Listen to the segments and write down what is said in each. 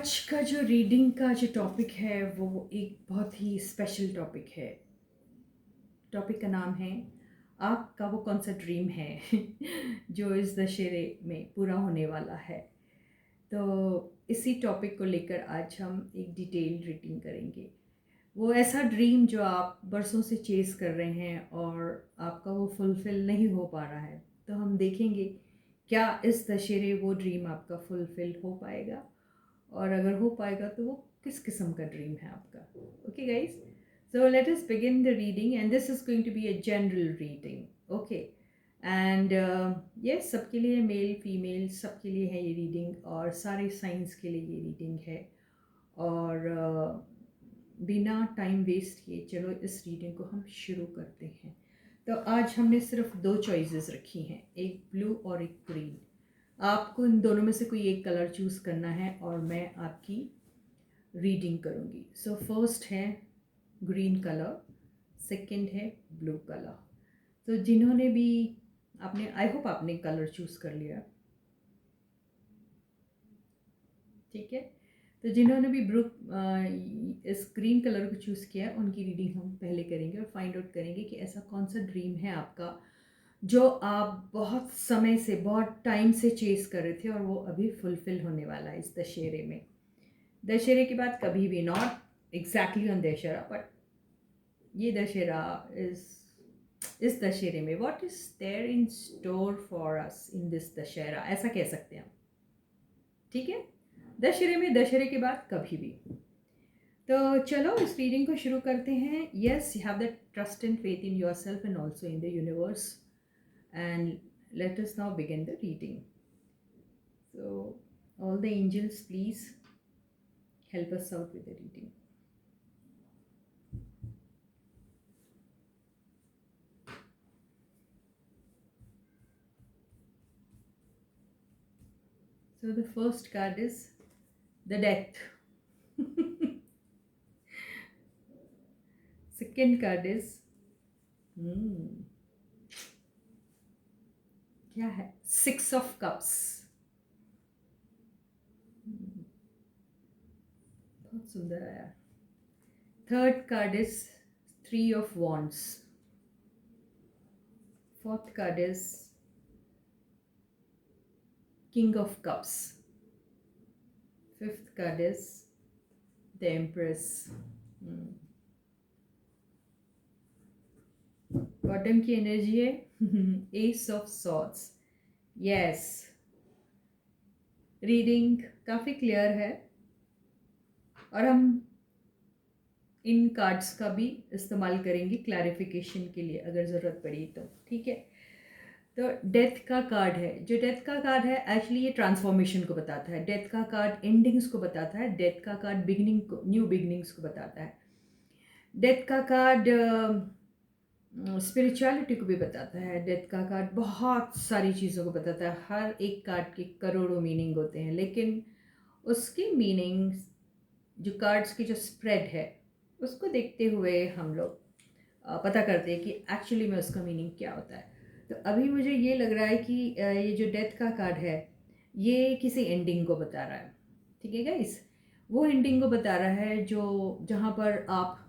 आज का जो रीडिंग का जो टॉपिक है वो एक बहुत ही स्पेशल टॉपिक है। टॉपिक का नाम है आपका वो कौन सा ड्रीम है जो इस दशहरे में पूरा होने वाला है। तो इसी टॉपिक को लेकर आज हम एक डिटेल रीडिंग करेंगे। वो ऐसा ड्रीम जो आप बरसों से चेज़ कर रहे हैं और आपका वो फुलफ़िल नहीं हो पा रहा है, तो हम देखेंगे क्या इस दशहरे वो ड्रीम आपका फुलफ़िल हो पाएगा, और अगर हो पाएगा तो वो किस किस्म का ड्रीम है आपका। Okay guys, so let us begin the reading and this is going to be a general reading. Okay, and yes, सबके लिए, मेल फीमेल सबके लिए है ये रीडिंग, और सारे साइंस के लिए ये रीडिंग है। और बिना टाइम वेस्ट किए चलो इस रीडिंग को हम शुरू करते हैं। तो आज हमने सिर्फ दो चॉइसेस रखी हैं, एक ब्लू और एक ग्रीन। आपको इन दोनों में से कोई एक कलर चूज़ करना है और मैं आपकी रीडिंग करूँगी। सो फर्स्ट है ग्रीन कलर, सेकंड है ब्लू कलर। तो जिन्होंने भी आपने, आई होप आपने कलर चूज़ कर लिया, ठीक है। तो जिन्होंने भी ब्लू इस ग्रीन कलर को चूज़ किया है उनकी रीडिंग हम पहले करेंगे और फाइंड आउट करेंगे कि ऐसा कौन सा ड्रीम है आपका जो आप बहुत समय से, बहुत टाइम से चेस कर रहे थे और वो अभी फुलफिल होने वाला है इस दशहरे में। दशहरे के बाद कभी भी, not exactly on Dussehra, but ये दशहरा इस दशहरे में what is there in store for us in this Dussehra, ऐसा कह सकते हैं हम, ठीक है। दशहरे में, दशहरे के बाद कभी भी। तो चलो इस रीडिंग को शुरू करते हैं। Yes, you have the trust and faith in your self and also in the universe, and let us now begin the reading. So, all the angels, please help us out with the reading. So, the first card is the death. Second card is क्या है, six of cups. बहुत सुंदर आया। Third card is three of wands. Fourth card is king of cups. Fifth card is the empress. Bottom की energy है S of swords. Yes, reading काफ़ी clear है और हम इन कार्ड्स का भी इस्तेमाल करेंगे क्लैरिफिकेशन के लिए अगर ज़रूरत पड़ी तो, ठीक है। तो डेथ का कार्ड है, जो डेथ का कार्ड है एक्चुअली ये ट्रांसफॉर्मेशन को बताता है। डेथ का कार्ड एंडिंग्स को बताता है, डेथ का कार्ड बिगनिंग को, न्यू बिगनिंग्स को बताता है। डेथ का कार्ड स्पिरिचुअलिटी को भी बताता है। डेथ का कार्ड बहुत सारी चीज़ों को बताता है। हर एक कार्ड के करोड़ों मीनिंग होते हैं, लेकिन उसकी मीनिंग, जो कार्ड्स की जो स्प्रेड है उसको देखते हुए हम लोग पता करते हैं कि एक्चुअली में उसका मीनिंग क्या होता है। तो अभी मुझे ये लग रहा है कि ये जो डेथ का कार्ड है ये किसी एंडिंग को बता रहा है, ठीक है गाइस। वो एंडिंग को बता रहा है जो, जहाँ पर आप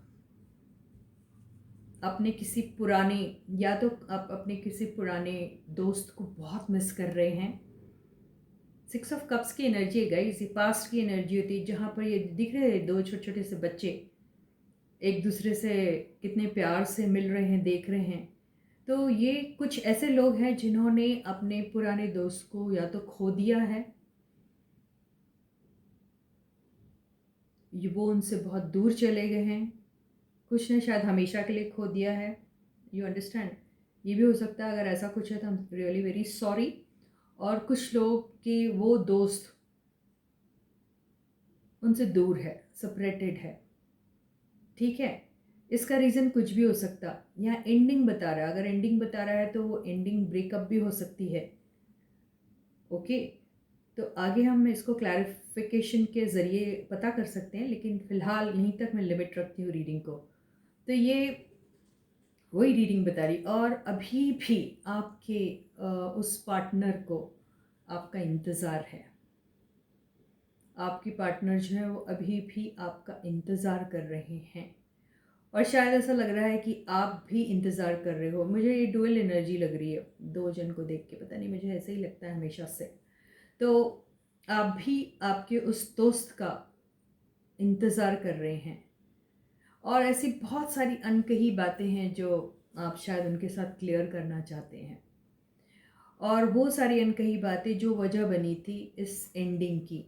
अपने किसी पुराने, या तो आप अपने किसी पुराने दोस्त को बहुत मिस कर रहे हैं। सिक्स ऑफ कप्स की एनर्जी है गाइस, ये पास्ट की एनर्जी होती है, जहाँ पर ये दिख रहे हैं दो छोटे छोटे से बच्चे एक दूसरे से कितने प्यार से मिल रहे हैं, देख रहे हैं। तो ये कुछ ऐसे लोग हैं जिन्होंने अपने पुराने दोस्त को या तो खो दिया है, वो उनसे बहुत दूर चले गए हैं, कुछ ने शायद हमेशा के लिए खो दिया है। यू अंडरस्टैंड, ये भी हो सकता है। अगर ऐसा कुछ है तो हम रियली वेरी सॉरी। और कुछ लोग के वो दोस्त उनसे दूर है, सेपरेटेड है, ठीक है। इसका रीज़न कुछ भी हो सकता, यहाँ एंडिंग बता रहा है। अगर एंडिंग बता रहा है तो वो एंडिंग ब्रेकअप भी हो सकती है, ओके। तो आगे हम इसको क्लैरिफिकेशन के ज़रिए पता कर सकते हैं, लेकिन फ़िलहाल यहीं तक मैं लिमिट रखती हूँ रीडिंग को। तो ये वही रीडिंग बता रही, और अभी भी आपके उस पार्टनर को आपका इंतज़ार है, आपके पार्टनर जो है वो अभी भी आपका इंतज़ार कर रहे हैं, और शायद ऐसा लग रहा है कि आप भी इंतज़ार कर रहे हो। मुझे ये डुअल एनर्जी लग रही है दो जन को देख के, पता नहीं मुझे ऐसे ही लगता है हमेशा से। तो आप भी आपके उस दोस्त का इंतज़ार कर रहे हैं, और ऐसी बहुत सारी अनकही बातें हैं जो आप शायद उनके साथ क्लियर करना चाहते हैं, और वो सारी अनकही बातें जो वजह बनी थी इस एंडिंग की,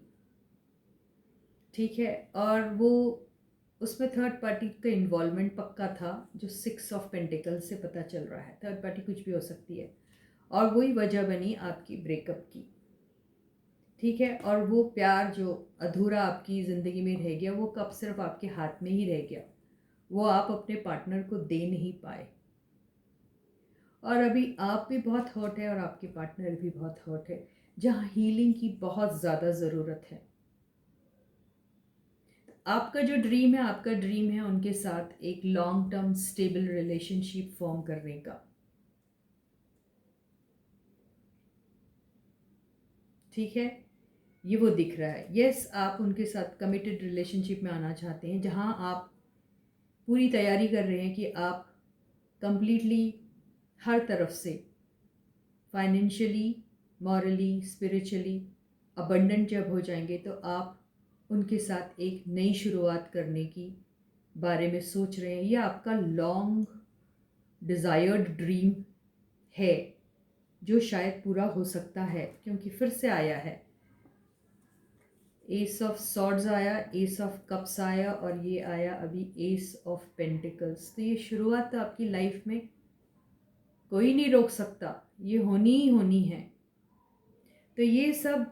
ठीक है। और वो उसमें थर्ड पार्टी का इन्वॉल्वमेंट पक्का था, जो 6 ऑफ पेंटिकल से पता चल रहा है। थर्ड पार्टी कुछ भी हो सकती है, और वही वजह बनी आपकी ब्रेकअप की, ठीक है। और वो प्यार जो अधूरा आपकी ज़िंदगी में रह गया, वो कब सिर्फ आपके हाथ में ही रह गया, वो आप अपने पार्टनर को दे नहीं पाए। और अभी आप भी बहुत हर्ट है और आपके पार्टनर भी बहुत हर्ट है, जहाँ हीलिंग की बहुत ज़्यादा ज़रूरत है। आपका जो ड्रीम है, आपका ड्रीम है उनके साथ एक long term stable relationship form करने का, ठीक है। ये वो दिख रहा है। यस, आप उनके साथ कमिटेड रिलेशनशिप में आना चाहते हैं, जहाँ आप पूरी तैयारी कर रहे हैं कि आप कंप्लीटली हर तरफ से फाइनेंशियली, मॉरली, स्पिरिचुअली अबंडेंट जब हो जाएंगे, तो आप उनके साथ एक नई शुरुआत करने की बारे में सोच रहे हैं। ये आपका लॉन्ग डिज़ायर्ड ड्रीम है, जो शायद पूरा हो सकता है, क्योंकि फिर से आया है एस ऑफ सॉर्ड्स आया, एस ऑफ कप्स आया, और ये आया अभी एस ऑफ पेंटिकल्स। तो ये शुरुआत तो आपकी लाइफ में कोई नहीं रोक सकता, ये होनी ही होनी है। तो ये सब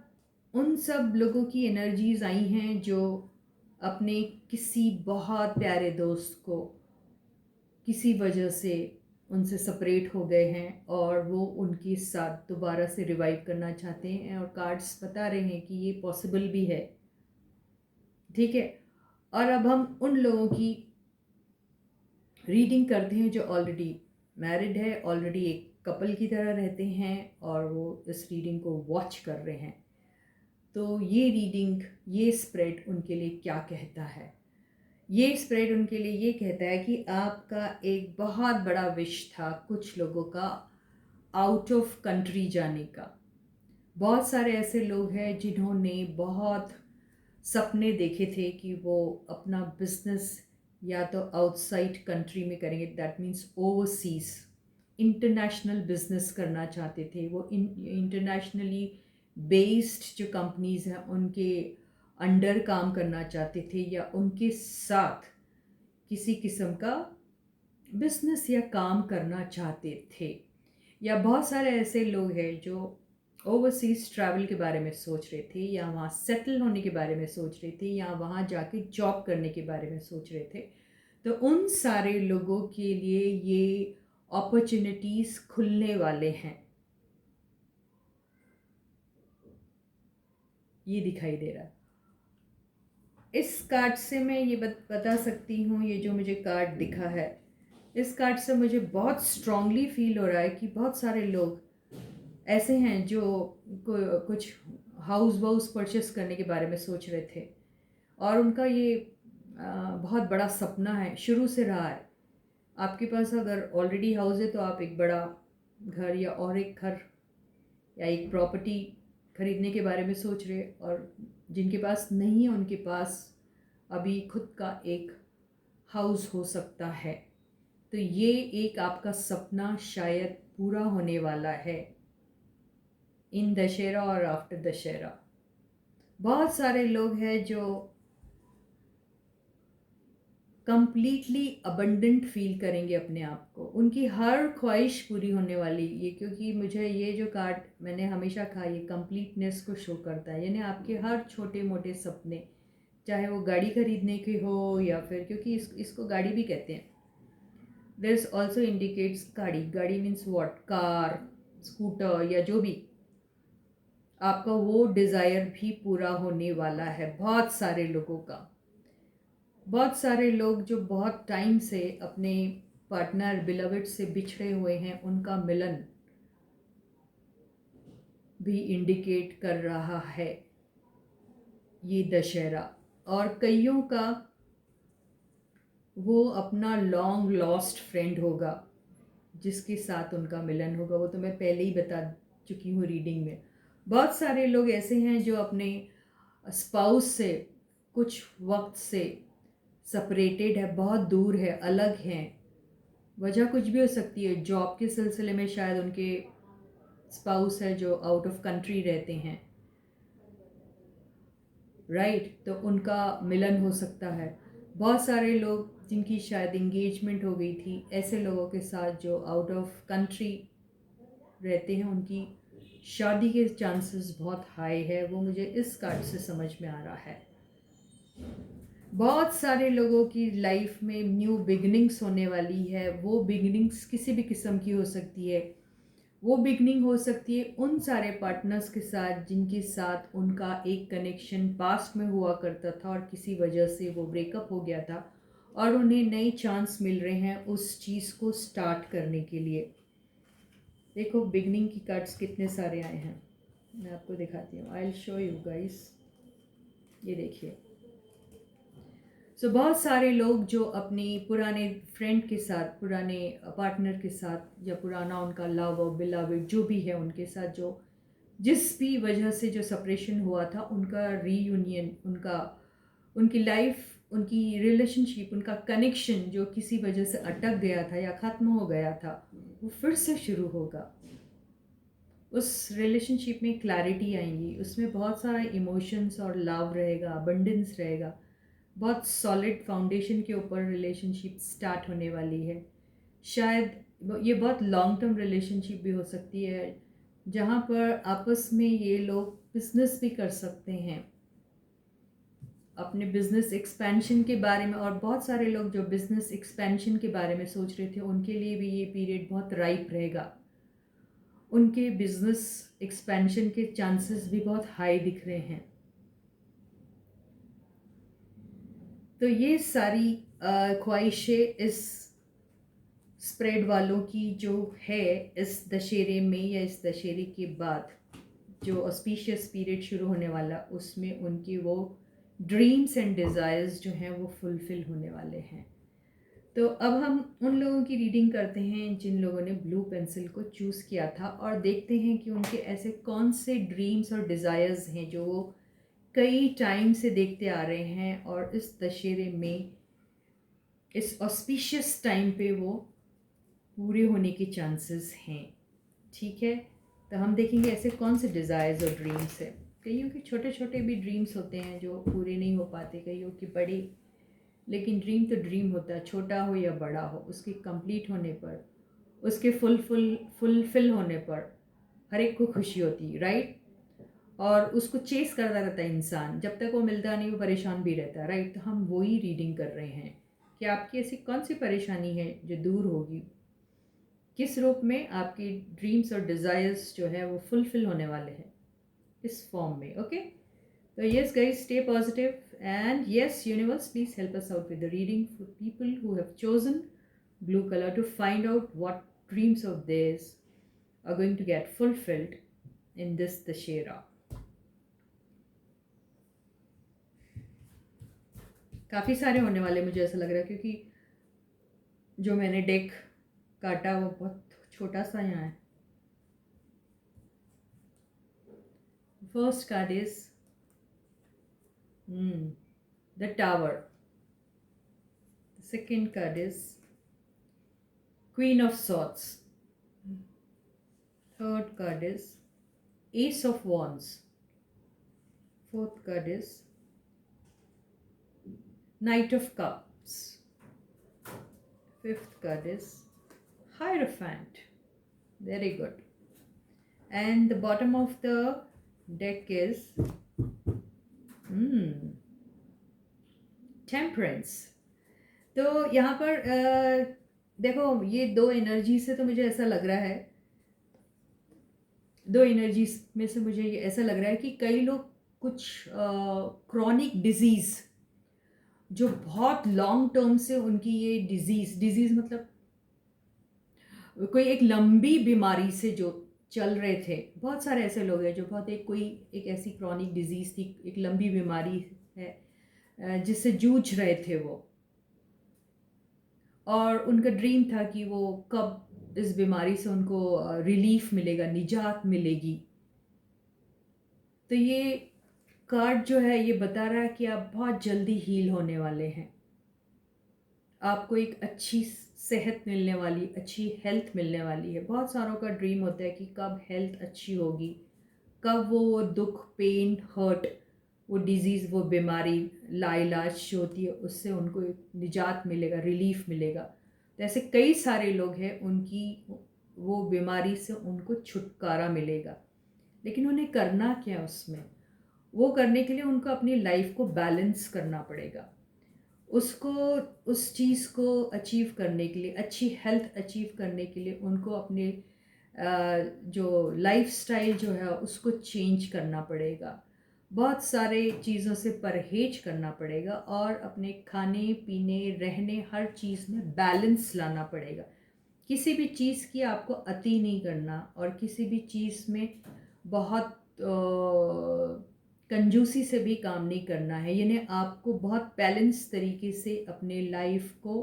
उन सब लोगों की एनर्जीज आई हैं जो अपने किसी बहुत प्यारे दोस्त को किसी वजह से उनसे सेपरेट हो गए हैं, और वो उनके साथ दोबारा से रिवाइव करना चाहते हैं, और कार्ड्स बता रहे हैं कि ये पॉसिबल भी है, ठीक है। और अब हम उन लोगों की रीडिंग करते हैं जो ऑलरेडी मैरिड है, ऑलरेडी एक कपल की तरह रहते हैं, और वो इस रीडिंग को वॉच कर रहे हैं। तो ये रीडिंग, ये स्प्रेड उनके लिए क्या कहता है? ये स्प्रेड उनके लिए ये कहता है कि आपका एक बहुत बड़ा विश था कुछ लोगों का आउट ऑफ कंट्री जाने का। बहुत सारे ऐसे लोग हैं जिन्होंने बहुत सपने देखे थे कि वो अपना बिजनेस या तो आउटसाइड कंट्री में करेंगे, that means overseas international business करना चाहते थे। वो इंटरनेशनली बेस्ड जो कंपनीज हैं उनके अंडर काम करना चाहते थे, या उनके साथ किसी किस्म का बिजनेस या काम करना चाहते थे। या बहुत सारे ऐसे लोग हैं जो ओवरसीज ट्रैवल के बारे में सोच रहे थे, या वहाँ सेटल होने के बारे में सोच रहे थे, या वहाँ जाके जॉब करने के बारे में सोच रहे थे। तो उन सारे लोगों के लिए ये अपॉर्चुनिटीज़ खुलने वाले हैं, ये दिखाई दे रहा है। इस कार्ड से मैं ये बता सकती हूँ, ये जो मुझे कार्ड दिखा है, इस कार्ड से मुझे बहुत स्ट्रांगली फील हो रहा है कि बहुत सारे लोग ऐसे हैं जो कुछ हाउस वाउस परचेस करने के बारे में सोच रहे थे, और उनका ये बहुत बड़ा सपना है, शुरू से रहा है। आपके पास अगर ऑलरेडी हाउस है तो आप एक बड़ा घर या और एक घर या एक प्रॉपर्टी खरीदने के बारे में सोच रहे, और जिनके पास नहीं है उनके पास अभी खुद का एक हाउस हो सकता है। तो ये एक आपका सपना शायद पूरा होने वाला है इन दशहरा और आफ्टर दशहरा। बहुत सारे लोग हैं जो कंप्लीटली अबंडेंट फील करेंगे अपने आप को, उनकी हर ख्वाहिश पूरी होने वाली ये, क्योंकि मुझे ये जो कार्ड मैंने हमेशा कहा ये कंप्लीटनेस को शो करता है। यानी आपके हर छोटे मोटे सपने, चाहे वो गाड़ी खरीदने के हो या फिर, क्योंकि इसको गाड़ी भी कहते हैं, दिस ऑल्सो इंडिकेट्स गाड़ी। गाड़ी मीन्स वॉट, कार, स्कूटर या जो भी, आपका वो डिज़ायर भी पूरा होने वाला है बहुत सारे लोगों का। बहुत सारे लोग जो बहुत टाइम से अपने पार्टनर बिलविड से बिछड़े हुए हैं, उनका मिलन भी इंडिकेट कर रहा है। ये दशहरा, और कईयों का वो अपना लॉन्ग लॉस्ट फ्रेंड होगा जिसके साथ उनका मिलन होगा। वो तो मैं पहले ही बता चुकी हूँ रीडिंग में। बहुत सारे लोग ऐसे हैं जो अपने स्पाउस से कुछ वक्त से सेपरेटेड है, बहुत दूर है, अलग हैं। वजह कुछ भी हो सकती है, जॉब के सिलसिले में शायद उनके स्पाउस है जो आउट ऑफ कंट्री रहते हैं, राइट, तो उनका मिलन हो सकता है। बहुत सारे लोग जिनकी शायद इंगेजमेंट हो गई थी, ऐसे लोगों के साथ जो आउट ऑफ कंट्री रहते हैं, उनकी शादी के चांसेस बहुत हाई है। वो मुझे इस कार्ड से समझ में आ रहा है। बहुत सारे लोगों की लाइफ में न्यू बिगनिंग्स होने वाली है। वो बिगनिंग्स किसी भी किस्म की हो सकती है। वो बिगनिंग हो सकती है उन सारे पार्टनर्स के साथ जिनके साथ उनका एक कनेक्शन पास्ट में हुआ करता था और किसी वजह से वो ब्रेकअप हो गया था, और उन्हें नए चांस मिल रहे हैं उस चीज़ को स्टार्ट करने के लिए। देखो बिगनिंग की कार्ड्स कितने सारे आए हैं, मैं आपको दिखाती हूँ। I will show you guys. ये देखिए। बहुत सारे लोग जो अपनी पुराने फ्रेंड के साथ, पुराने पार्टनर के साथ, या पुराना उनका लव और बिलवेड जो भी है उनके साथ, जो जिस भी वजह से जो सेपरेशन हुआ था, उनका रीयूनियन, उनका, उनकी लाइफ, उनकी रिलेशनशिप, उनका कनेक्शन जो किसी वजह से अटक गया था या ख़त्म हो गया था, वो फिर से शुरू होगा। उस रिलेशनशिप में क्लैरिटी आएंगी, उसमें बहुत सारा इमोशंस और लव रहेगा, अबंडेंस रहेगा। बहुत सॉलिड फाउंडेशन के ऊपर रिलेशनशिप स्टार्ट होने वाली है। शायद ये बहुत लॉन्ग टर्म रिलेशनशिप भी हो सकती है, जहाँ पर आपस में ये लोग बिजनेस भी कर सकते हैं, अपने बिजनेस एक्सपेंशन के बारे में। और बहुत सारे लोग जो बिजनेस एक्सपेंशन के बारे में सोच रहे थे, उनके लिए भी ये पीरियड बहुत राइप रहेगा। उनके बिजनेस एक्सपेंशन के चांसेस भी बहुत हाई दिख रहे हैं। तो ये सारी ख्वाहिशें इस स्प्रेड वालों की जो है, इस दशहरे में या इस दशहरे के बाद जो ऑस्पिशियस पीरियड शुरू होने वाला, उसमें उनकी वो ड्रीम्स एंड डिज़ायर्स जो हैं वो फुलफ़िल होने वाले हैं। तो अब हम उन लोगों की रीडिंग करते हैं जिन लोगों ने ब्लू पेंसिल को चूज़ किया था, और देखते हैं कि उनके ऐसे कौन से ड्रीम्स और डिज़ायर्स हैं जो वो कई टाइम से देखते आ रहे हैं, और इस दशहरे में, इस ऑस्पिशियस टाइम पे वो पूरे होने के चांसेस हैं। ठीक है, तो हम देखेंगे ऐसे कौन से डिज़ायर्स और ड्रीम्स हैं। कईयों के छोटे छोटे भी ड्रीम्स होते हैं जो पूरे नहीं हो पाते, कईयों के बड़े, लेकिन ड्रीम तो ड्रीम होता है, छोटा हो या बड़ा हो, उसके कंप्लीट होने पर, उसके फुलफिल होने पर हर एक को खुशी होती है, राइट। और उसको चेस करता रहता है इंसान, जब तक वो मिलता नहीं वो परेशान भी रहता है, राइट। तो हम वही रीडिंग कर रहे हैं कि आपकी ऐसी कौन सी परेशानी है जो दूर होगी, किस रूप में आपकी ड्रीम्स और डिज़ायर्स जो है वो फुलफिल होने वाले हैं इस फॉर्म में। ओके, तो yes guys, stay positive, and yes universe, please help us out with the reading for people who have chosen blue color to find out what dreams of theirs are going to get fulfilled in this Dashera. काफ़ी सारे होने वाले मुझे ऐसा लग रहा है, क्योंकि जो मैंने डेक काटा वो बहुत छोटा सा यहाँ है। First card is the tower, the second card is queen of swords, third card is ace of wands, fourth card is knight of cups, fifth card is hierophant. Very good. And the bottom of the deck is temperance. तो यहाँ पर देखो, ये दो energy से तो मुझे ऐसा लग रहा है, दो एनर्जीज में से मुझे ये ऐसा लग रहा है कि कई लोग कुछ क्रॉनिक डिजीज़, जो बहुत लॉन्ग टर्म से उनकी ये डिजीज़ मतलब कोई एक लंबी बीमारी से जो चल रहे थे। बहुत सारे ऐसे लोग हैं जो बहुत एक ऐसी क्रॉनिक डिजीज़ थी, एक लंबी बीमारी है, जिससे जूझ रहे थे वो, और उनका ड्रीम था कि वो कब इस बीमारी से उनको रिलीफ मिलेगा, निजात मिलेगी। तो ये कार्ड जो है ये बता रहा है कि आप बहुत जल्दी हील होने वाले हैं। आपको एक अच्छी सेहत मिलने वाली, अच्छी हेल्थ मिलने वाली है। बहुत सारों का ड्रीम होता है कि कब हेल्थ अच्छी होगी, कब वो दुख, पेन, हर्ट, वो डिज़ीज़, वो बीमारी लाइलाज जो होती है उससे उनको एक निजात मिलेगा, रिलीफ मिलेगा। तो ऐसे कई सारे लोग हैं, उनकी वो बीमारी से उनको छुटकारा मिलेगा। लेकिन उन्हें करना क्या है उसमें? वो करने के लिए उनको अपनी लाइफ को बैलेंस करना पड़ेगा। उसको उस चीज़ को अचीव करने के लिए, अच्छी हेल्थ अचीव करने के लिए उनको अपने जो लाइफ़स्टाइल जो है उसको चेंज करना पड़ेगा। बहुत सारे चीज़ों से परहेज करना पड़ेगा और अपने खाने, पीने, रहने, हर चीज़ में बैलेंस लाना पड़ेगा। किसी भी चीज़ की आपको अति नहीं करना और किसी भी चीज़ में बहुत कंजूसी से भी काम नहीं करना है। यानी आपको बहुत बैलेंस तरीके से अपने लाइफ को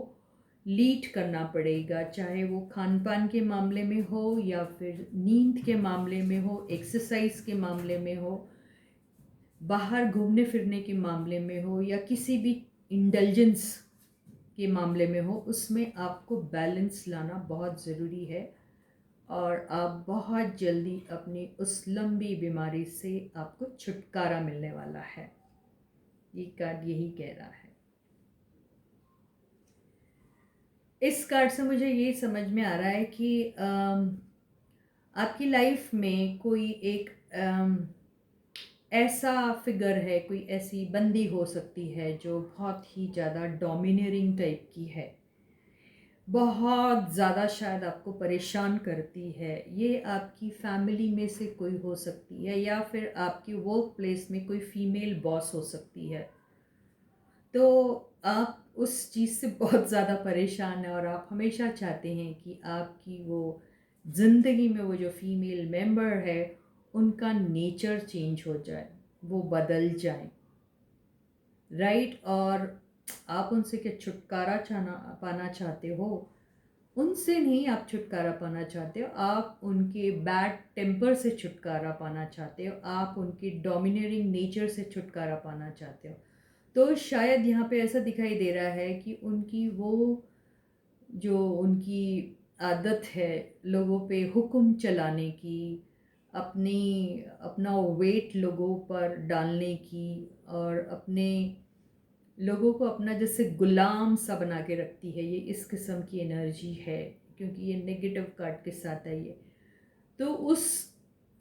लीड करना पड़ेगा, चाहे वो खान पान के मामले में हो या फिर नींद के मामले में हो, एक्सरसाइज के मामले में हो, बाहर घूमने फिरने के मामले में हो, या किसी भी इंडल्जेंस के मामले में हो। उसमें आपको बैलेंस लाना बहुत ज़रूरी है और आप बहुत जल्दी अपनी उस लंबी बीमारी से आपको छुटकारा मिलने वाला है। ये कार्ड यही कह रहा है। इस कार्ड से मुझे ये समझ में आ रहा है कि आपकी लाइफ में कोई एक ऐसा फिगर है, कोई ऐसी बंदी हो सकती है जो बहुत ही ज़्यादा डोमिनेटिंग टाइप की है, बहुत ज़्यादा शायद आपको परेशान करती है। ये आपकी फैमिली में से कोई हो सकती है या फिर आपकी वर्क प्लेस में कोई फीमेल बॉस हो सकती है। तो आप उस चीज़ से बहुत ज़्यादा परेशान हैं और आप हमेशा चाहते हैं कि आपकी वो ज़िंदगी में वो जो फीमेल मेंबर है उनका नेचर चेंज हो जाए, वो बदल जाए, राइट। और आप उनसे क्या छुटकारा पाना चाहते हो? उनसे नहीं आप छुटकारा पाना चाहते हो, आप उनके बैड टेम्पर से छुटकारा पाना चाहते हो, आप उनके डोमिनेटिंग नेचर से छुटकारा पाना चाहते हो। तो शायद यहाँ पे ऐसा दिखाई दे रहा है कि उनकी वो जो उनकी आदत है लोगों पे हुक्म चलाने की, अपनी अपना वेट लोगों पर डालने की, और अपने लोगों को अपना जैसे गुलाम सा बना के रखती है, ये इस किस्म की एनर्जी है क्योंकि ये नेगेटिव कार्ड के साथ है ये। तो उस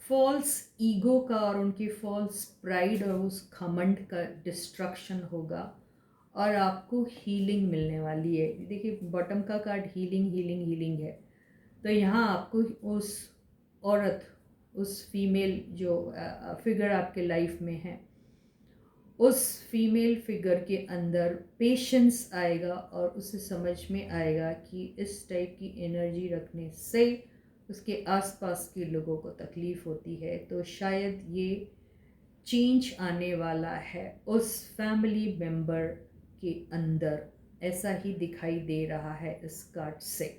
फॉल्स ईगो का और उनकी फॉल्स प्राइड और उस घमंड का डिस्ट्रक्शन होगा और आपको हीलिंग मिलने वाली है। देखिए बॉटम का कार्ड हीलिंग हीलिंग हीलिंग है। तो यहाँ आपको उस औरत, उस फीमेल जो फिगर आपके लाइफ में है, उस फीमेल फिगर के अंदर पेशेंस आएगा और उसे समझ में आएगा कि इस टाइप की एनर्जी रखने से उसके आसपास के लोगों को तकलीफ़ होती है। तो शायद ये चेंज आने वाला है उस फैमिली मेंबर के अंदर, ऐसा ही दिखाई दे रहा है इस कार्ड से।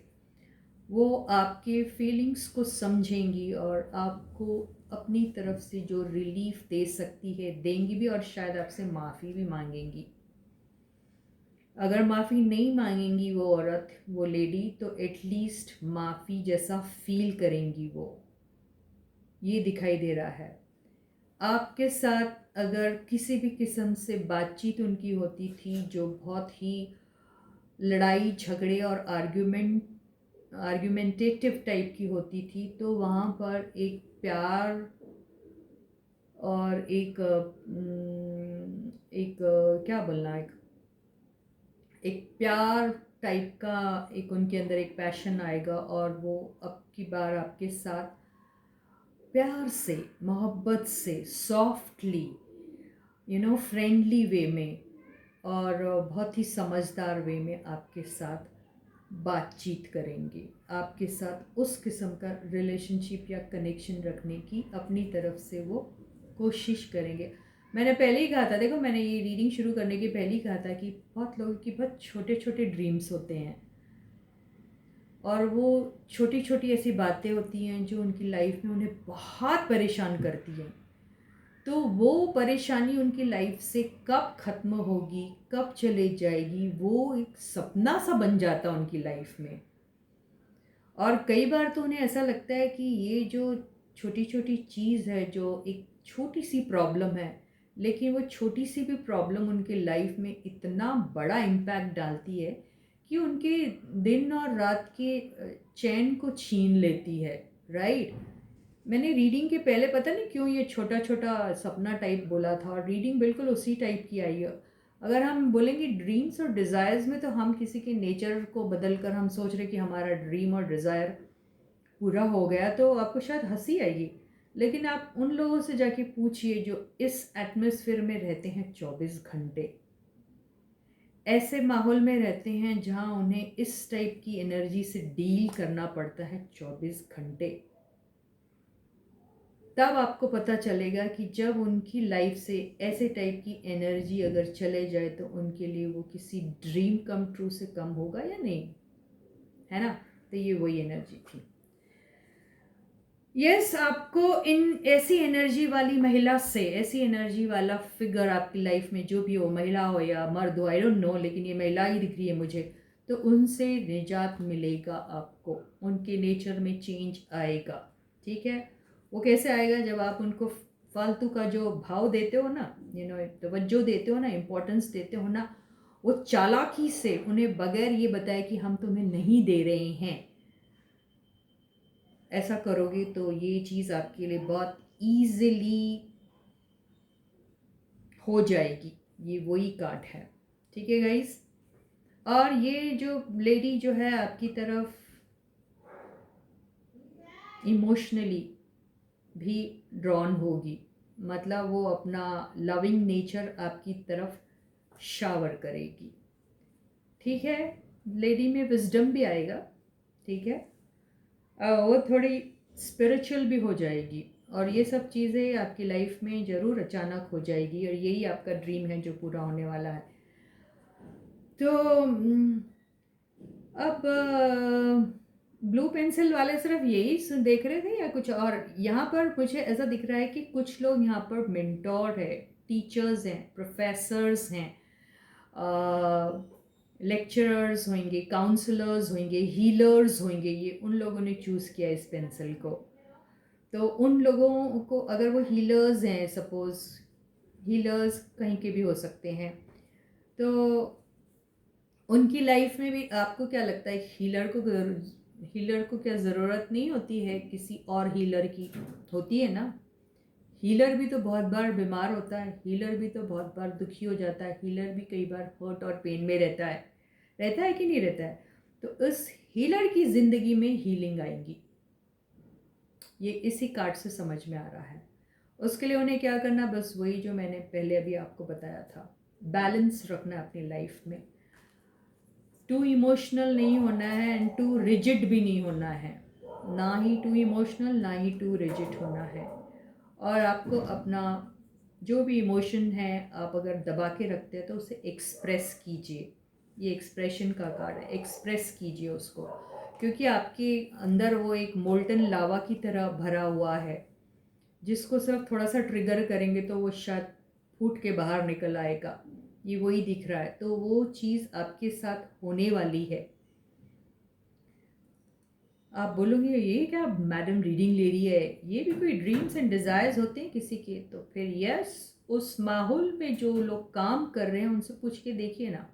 वो आपके फीलिंग्स को समझेंगी और आपको अपनी तरफ से जो रिलीफ दे सकती है देंगी भी, और शायद आपसे माफ़ी भी मांगेंगी। अगर माफ़ी नहीं मांगेंगी वो औरत, वो लेडी, तो एटलीस्ट माफ़ी जैसा फील करेंगी वो, ये दिखाई दे रहा है। आपके साथ अगर किसी भी किस्म से बातचीत उनकी होती थी जो बहुत ही लड़ाई झगड़े और आर्ग्यूमेंटेटिव टाइप की होती थी, तो वहाँ पर एक प्यार और क्या बोलना, एक प्यार टाइप का एक उनके अंदर एक पैशन आएगा और वो अब की बार आपके साथ प्यार से, मोहब्बत से, सॉफ्टली, फ्रेंडली वे में और बहुत ही समझदार वे में आपके साथ बातचीत करेंगे, आपके साथ उस किस्म का रिलेशनशिप या कनेक्शन रखने की अपनी तरफ से वो कोशिश करेंगे। मैंने पहले ही कहा था, देखो मैंने ये रीडिंग शुरू करने के पहले ही कहा था कि बहुत लोगों की बहुत छोटे छोटे ड्रीम्स होते हैं और वो छोटी छोटी ऐसी बातें होती हैं जो उनकी लाइफ में उन्हें बहुत परेशान करती हैं। तो वो परेशानी उनकी लाइफ से कब ख़त्म होगी, कब चले जाएगी, वो एक सपना सा बन जाता उनकी लाइफ में। और कई बार तो उन्हें ऐसा लगता है कि ये जो छोटी छोटी चीज़ है, जो एक छोटी सी प्रॉब्लम है, लेकिन वो छोटी सी भी प्रॉब्लम उनके लाइफ में इतना बड़ा इम्पैक्ट डालती है कि उनके दिन और रात के चैन को छीन लेती है। राइट। मैंने रीडिंग के पहले पता नहीं क्यों ये छोटा छोटा सपना टाइप बोला था, और रीडिंग बिल्कुल उसी टाइप की आई है। अगर हम बोलेंगे ड्रीम्स और डिज़ायर्स में, तो हम किसी के नेचर को बदल कर हम सोच रहे कि हमारा ड्रीम और डिज़ायर पूरा हो गया, तो आपको शायद हंसी आएगी। लेकिन आप उन लोगों से जाके पूछिए जो इस एटमॉस्फेयर में रहते हैं 24 घंटे, ऐसे माहौल में रहते हैं जहां उन्हें इस टाइप की एनर्जी से डील करना पड़ता है 24 घंटे। तब आपको पता चलेगा कि जब उनकी लाइफ से ऐसे टाइप की एनर्जी अगर चले जाए तो उनके लिए वो किसी ड्रीम कम ट्रू से कम होगा या नहीं, है ना। तो ये वही एनर्जी थी। यस, आपको इन ऐसी एनर्जी वाली महिला से, ऐसी एनर्जी वाला फिगर आपकी लाइफ में जो भी हो, महिला हो या मर्द हो, आई डोंट नो, लेकिन ये महिला ही दिख रही है मुझे, तो उनसे निजात मिलेगा आपको, उनके नेचर में चेंज आएगा। ठीक है। वो कैसे आएगा? जब आप उनको फालतू का जो भाव देते हो ना, तवज्जो देते हो ना, इम्पोर्टेंस देते हो ना, वो चालाकी से उन्हें बगैर ये बताए कि हम तुम्हें नहीं दे रहे हैं, ऐसा करोगे तो ये चीज़ आपके लिए बहुत ईजिली हो जाएगी। ये वही कार्ड है। ठीक है गाइस। और ये जो लेडी जो है आपकी तरफ इमोशनली भी ड्रॉन होगी, मतलब वो अपना लविंग नेचर आपकी तरफ शावर करेगी। ठीक है। लेडी में विजडम भी आएगा। ठीक है। वो थोड़ी स्पिरिचुअल भी हो जाएगी, और ये सब चीज़ें आपकी लाइफ में ज़रूर अचानक हो जाएगी, और यही आपका ड्रीम है जो पूरा होने वाला है। तो अब ब्लू पेंसिल वाले सिर्फ यही देख रहे थे या कुछ और? यहाँ पर मुझे ऐसा दिख रहा है कि कुछ लोग यहाँ पर मेंटोर है, टीचर्स हैं, प्रोफेसर्स हैं, लेक्चरर्स होंगे, काउंसलर्स होंगे, हीलर्स होंगे। ये उन लोगों ने चूज़ किया इस पेंसिल को। तो उन लोगों को, अगर वो हीलर्स हैं, सपोज़ हीलर्स कहीं के भी हो सकते हैं, तो उनकी लाइफ में भी आपको क्या लगता है, हीलर को क्या ज़रूरत नहीं होती है किसी और हीलर की? होती है ना। हीलर भी तो बहुत बार बीमार होता है, हीलर भी तो बहुत बार दुखी हो जाता है, हीलर भी कई बार हर्ट और पेन में रहता है कि नहीं रहता है? तो इस हीलर की ज़िंदगी में हीलिंग आएगी, ये इसी कार्ड से समझ में आ रहा है। उसके लिए उन्हें क्या करना, बस वही जो मैंने पहले अभी आपको बताया था, बैलेंस रखना अपनी लाइफ में। टू इमोशनल नहीं होना है एंड टू रिजिड भी नहीं होना है, ना ही टू इमोशनल ना ही टू रिजिड होना है। और आपको अपना जो भी इमोशन है, आप अगर दबा के रखते हैं तो उसे एक्सप्रेस कीजिए। ये एक्सप्रेशन का कार्ड है, एक्सप्रेस कीजिए उसको, क्योंकि आपके अंदर वो एक मोल्टन लावा की तरह भरा हुआ है, जिसको सिर्फ थोड़ा सा ट्रिगर करेंगे तो वो शायद फूट के बाहर निकल आएगा। ये वही दिख रहा है, तो वो चीज़ आपके साथ होने वाली है। आप बोलोगे ये क्या मैडम रीडिंग ले रही है, ये भी कोई ड्रीम्स एंड डिज़ायर्स होते हैं किसी के? तो फिर यस, उस माहौल में जो लोग काम कर रहे हैं उनसे पूछ के देखिए ना,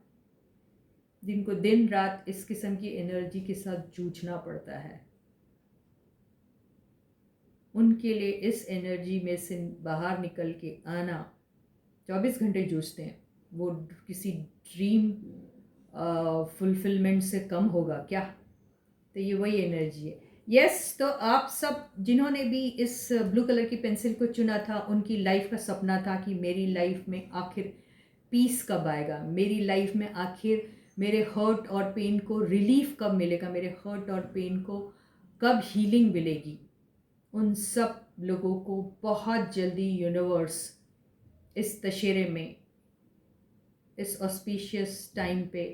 जिनको दिन रात इस किस्म की एनर्जी के साथ जूझना पड़ता है, उनके लिए इस एनर्जी में से बाहर निकल के आना, 24 घंटे जूझते हैं, वो किसी ड्रीम फुलफिलमेंट से कम होगा क्या? तो ये वही एनर्जी है। यस, तो आप सब जिन्होंने भी इस ब्लू कलर की पेंसिल को चुना था, उनकी लाइफ का सपना था कि मेरी लाइफ में आखिर पीस कब आएगा, मेरी लाइफ में आखिर मेरे हर्ट और पेन को रिलीफ कब मिलेगा, मेरे हर्ट और पेन को कब हीलिंग मिलेगी, उन सब लोगों को बहुत जल्दी यूनिवर्स इस दशहरे में, इस ऑस्पिशियस टाइम पे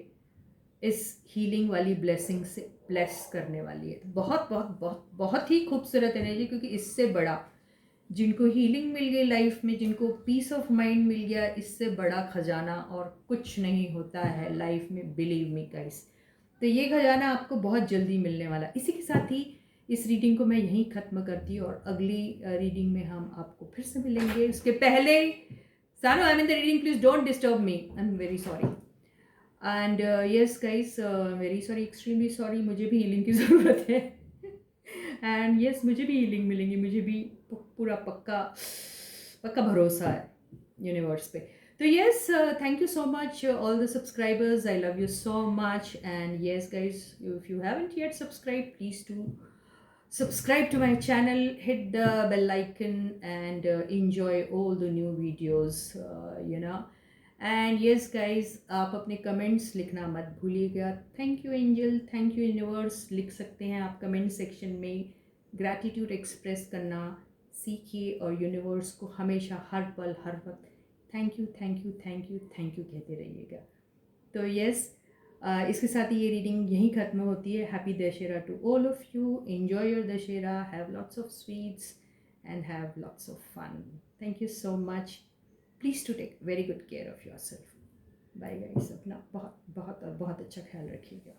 इस हीलिंग वाली ब्लेसिंग से ब्लेस करने वाली है। तो बहुत बहुत बहुत बहुत ही खूबसूरत एनर्जी, क्योंकि इससे बड़ा, जिनको हीलिंग मिल गई लाइफ में, जिनको पीस ऑफ माइंड मिल गया, इससे बड़ा खजाना और कुछ नहीं होता है लाइफ में, बिलीव मी गाइस। तो ये खजाना आपको बहुत जल्दी मिलने वाला। इसी के साथ ही इस रीडिंग को मैं यहीं ख़त्म करती हूँ और अगली रीडिंग में हम आपको फिर से मिलेंगे। उसके पहले, सानो, I am in the reading, please don't disturb me, I am very sorry. And yes guys, very sorry, extremely sorry, मुझे भी हीलिंग की ज़रूरत है। एंड यस, मुझे भी हीलिंग मिलेंगी, मुझे भी पूरा पक्का पक्का भरोसा है यूनिवर्स पे। तो yes, thank you so much all the subscribers, I love you so much. And yes guys, if you haven't yet subscribed, please do subscribe to my channel, hit the bell icon, and enjoy all the new videos, you know. And yes guys, आप अपने comments लिखना मत भूलिएगा। Thank you angel, thank you universe लिख सकते हैं आप comment section में। ग्रैटिट्यूड एक्सप्रेस करना सीखिए और यूनिवर्स को हमेशा, हर पल, हर वक्त thank you thank you thank you thank you कहते रहिएगा। तो यस, इसके साथ ही ये रीडिंग यहीं ख़त्म होती है। Happy Dussehra to all of you, enjoy your Dussehra, have lots of sweets and have lots of fun. Thank you so much. Please to take very good care of yourself. Bye guys, अपना बहुत बहुत और बहुत अच्छा ख्याल रखिएगा।